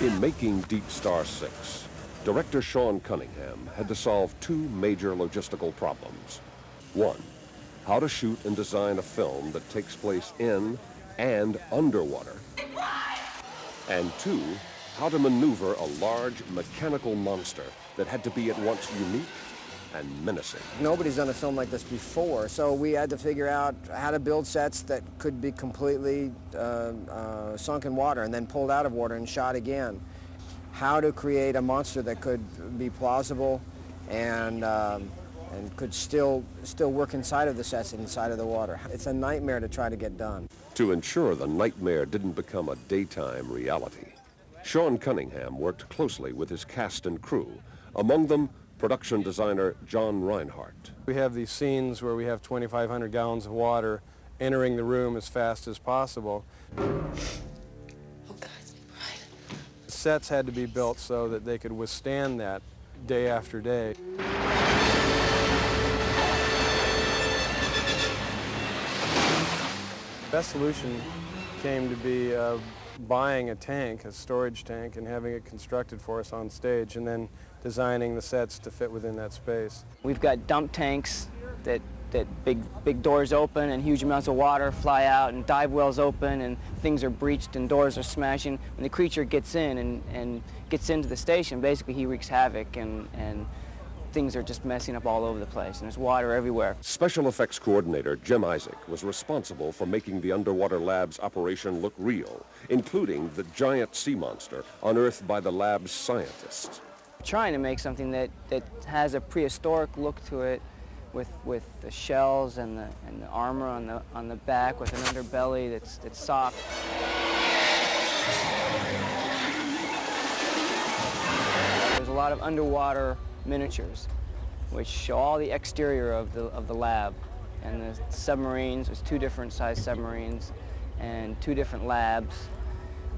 In making Deep Star 6, director Sean Cunningham had to solve two major logistical problems. One, how to shoot and design a film that takes place in and underwater. And two, how to maneuver a large mechanical monster that had to be at once unique and menacing. Nobody's done a film like this before, so we had to figure out how to build sets that could be completely sunk in water and then pulled out of water and shot again. How to create a monster that could be plausible and could still work inside of the sets and inside of the water. It's a nightmare to try to get done. To ensure the nightmare didn't become a daytime reality, Sean Cunningham worked closely with his cast and crew, among them production designer John Reinhardt. We have these scenes where we have 2,500 gallons of water entering the room as fast as possible. Oh, God, it's bright. Sets had to be built so that they could withstand that day after day. The best solution came to be buying a tank, a storage tank, and having it constructed for us on stage, and then designing the sets to fit within that space. We've got dump tanks that big doors open and huge amounts of water fly out, and dive wells open and things are breached and doors are smashing. When the creature gets in and gets into the station, basically he wreaks havoc and things are just messing up all over the place, and there's water everywhere. Special effects coordinator Jim Isaac was responsible for making the underwater lab's operation look real, including the giant sea monster unearthed by the lab's scientists. Trying to make something that has a prehistoric look to it, with the shells and the armor on the back, with an underbelly that's soft. There's a lot of underwater miniatures, which show all the exterior of the lab. And the submarines, there's two different size submarines and two different labs,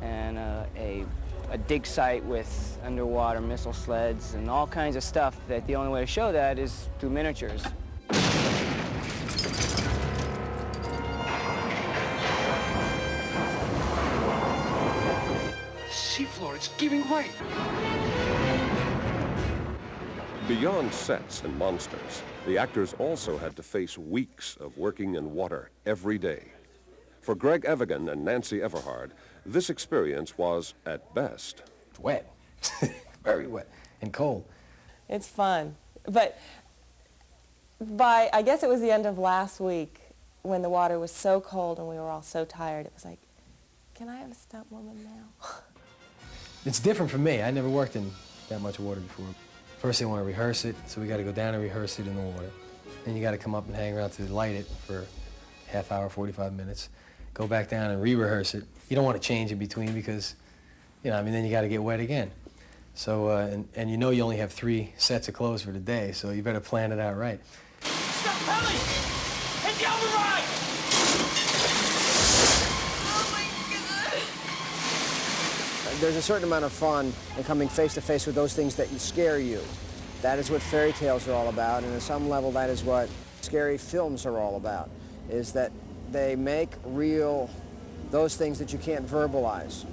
and a dig site with underwater missile sleds and all kinds of stuff that the only way to show that is through miniatures. Seafloor, it's giving way. Beyond sets and monsters, the actors also had to face weeks of working in water every day. For Greg Evigan and Nancy Everhard, this experience was, at best, it's wet, very wet and cold. It's fun, but I guess it was the end of last week when the water was so cold and we were all so tired, it was like, can I have a stunt woman now? It's different for me. I never worked in that much water before. First they want to rehearse it, so we got to go down and rehearse it in the water. Then you got to come up and hang around to light it for half hour, 45 minutes. Go back down and re-rehearse it. You don't want to change in between because, you know, I mean, then you got to get wet again. So, and you know you only have 3 sets of clothes for the day, so you better plan it out right. Stop, Pelly! Hit the override! Oh, my God. There's a certain amount of fun in coming face to face with those things that scare you. That is what fairy tales are all about, and at some level that is what scary films are all about, is that they make real those things that you can't verbalize.